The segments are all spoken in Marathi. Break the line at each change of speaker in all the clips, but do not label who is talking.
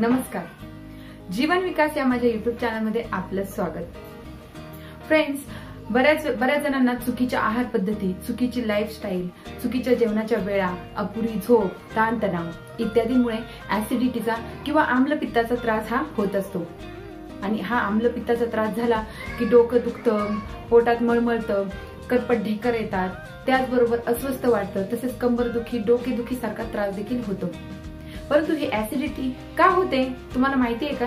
नमस्कार, जीवन विकास या माझ्या युट्यूब चॅनलमध्ये आपलं स्वागत। फ्रेंड्स, बऱ्याच जणांना चुकीच्या आहार पद्धती, चुकीची लाईफस्टाईल, चुकीच्या जेवणाच्या वेळा, अपुरी झोप, ताणतणाव इत्यादीमुळे ऍसिडिटीचा किंवा आम्लपित्ताचा त्रास हा होत असतो। आणि हा आम्लपित्ताचा त्रास झाला की डोकं दुखतं, पोटात मळमळतं, करपट ढेकर येतात, त्याचबरोबर अस्वस्थ वाटतं, तसेच कंबरदुखी, डोकेदुखी सारखा त्रास देखील होतो। परंतु ही ऍसिडिटी का होते तुम्हाला माहिती आहे का?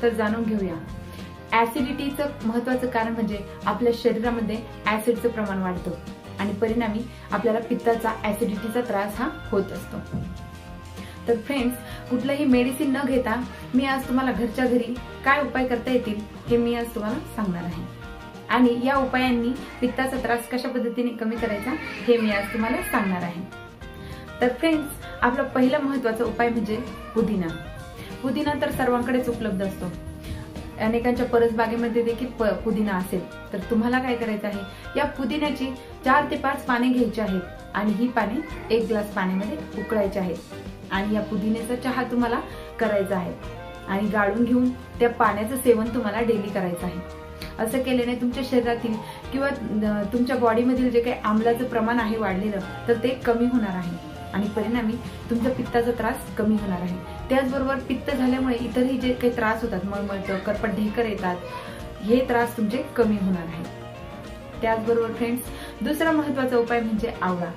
तर जाणून घेऊया। ऍसिडिटीचं महत्त्वाचं कारण म्हणजे आपल्या शरीरामध्ये ऍसिडचं प्रमाण वाढतं आणि परिणामी आपल्याला पित्ताचा, ऍसिडिटीचा त्रास हा होत असतो। तर फ्रेंड्स, कुठलंही मेडिसिन न घेता मी आज तुम्हाला घरच्या घरी काय उपाय करता येतील हे मी आज तुम्हाला सांगणार आहे। आणि या उपायांनी पित्ताचा त्रास कशा पद्धतीने कमी करायचा हे मी आज तुम्हाला सांगणार आहे। तर फ्रेंड्स, आपला पहिला महत्त्वाचा उपाय म्हणजे पुदिना। पुदिना तर सर्वांकडेच उपलब्ध असतो, अनेकांच्या परसबागेमध्ये देखील पुदिना असेल। तर तुम्हाला काय करायचं आहे, या पुदिन्याची 4 ते 5 पाने घ्यायची आहेत आणि ही पाने 1 ग्लास पाण्यामध्ये उकळायची आहेत आणि या पुदिन्याचा चहा तुम्हाला करायचा आहे आणि गाळून घेऊन त्या पाण्याचं सेवन तुम्हाला डेली करायचं आहे। असं केल्याने तुमच्या शरीरातील किंवा तुमच्या बॉडीमधील जे काही आम्लाचं प्रमाण आहे वाढलेलं, तर ते कमी होणार आहे आणि परिणामी तुमचा पित्ताचा त्रास कमी होणार आहे। त्याचबरोबर पित्त झाल्यामुळे इतरही जे काही त्रास होतात, मळमळतं, करपट ढेकर येतात, हे त्रास तुमचे कमी होणार आहे। त्याचबरोबर फ्रेंड्स, दुसरा महत्त्वाचा उपाय म्हणजे आवळा।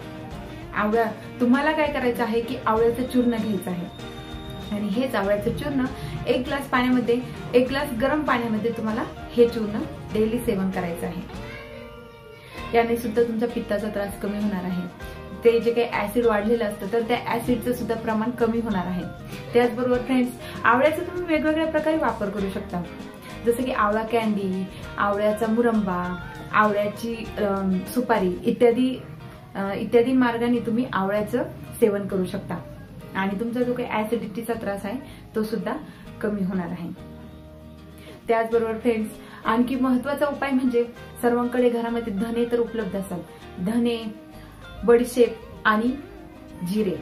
आवळा तुम्हाला काय करायचं आहे की आवळ्याचं चूर्ण घ्यायचं आहे आणि हेच आवळ्याचं चूर्ण 1 ग्लास पाण्यामध्ये, 1 ग्लास गरम पाण्यामध्ये तुम्हाला हे चूर्ण डेली सेवन करायचं आहे। याने सुद्धा तुमचा पित्ताचा त्रास कमी होणार आहे। ते जे काही ऍसिड वाढलेलं असतं, तर त्या ऍसिडचं सुद्धा प्रमाण कमी होणार आहे। त्याचबरोबर फ्रेंड्स, आवळ्याचा तुम्ही वेगवेगळ्या प्रकारे वापर करू शकता, जसं की आवळा कॅन्डी, आवळ्याचा मुरंबा, आवळ्याची सुपारी इत्यादी मार्गाने तुम्ही आवळ्याचं सेवन करू शकता आणि तुमचा जो काही ऍसिडिटीचा त्रास आहे तो सुद्धा कमी होणार आहे। त्याचबरोबर फ्रेंड्स, आणखी महत्त्वाचा उपाय म्हणजे सर्वांकडे घरामध्ये धने तर उपलब्ध असतात, धने, बडीशेप आणि जिरे।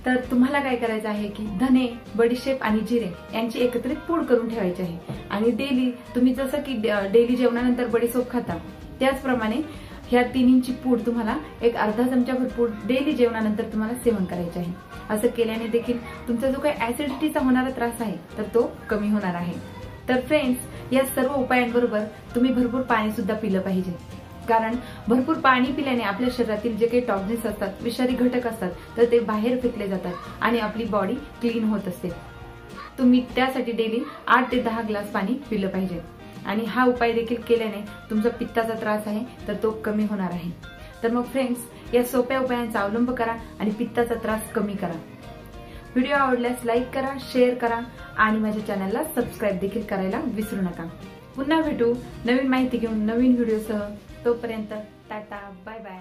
तर तुम्हाला काय करायचं आहे की धने, बडीशेप आणि जिरे यांची एकत्रित पूड करून ठेवायची आहे आणि डेली तुम्ही जसं की डेली जेवणानंतर बडीशेप खाता, त्याचप्रमाणे ह्या तिन्हींची पूड तुम्हाला एक अर्धा चमचा भरपूर डेली जेवणानंतर तुम्हाला सेवन करायचे आहे। असं केल्याने देखील तुमचा जो काही ऍसिडिटीचा होणारा त्रास आहे तर तो कमी होणार आहे। तर फ्रेंड्स, या सर्व उपायांबरोबर तुम्ही भरपूर पाणी सुद्धा पिलं पाहिजे, कारण भरपूर पाणी पिल्याने आपल्या शरीरातील जे काही टॉक्सिन्स असतात, विषारी घटक असतात, तर ते बाहेर फेकले जातात आणि आपली बॉडी क्लीन होत असते। तुम्ही त्यासाठी डेली 8 ते 10 ग्लास पाणी पिलं पाहिजे आणि हा उपाय देखील केल्याने तुमचा पित्ताचा त्रास आहे तर तो कमी होणार आहे। तर मग फ्रेंड्स, या सोप्या उपायांचा अवलंब करा आणि पित्ताचा त्रास कमी करा। व्हिडिओ आवडल्यास लाईक करा, शेअर करा आणि माझ्या चॅनलला सबस्क्राईब देखील करायला विसरू नका। पुन्हा भेटू नवीन माहिती घेऊन, नवीन व्हिडिओसह। तोपर्यंत टाटा, बाय बाय।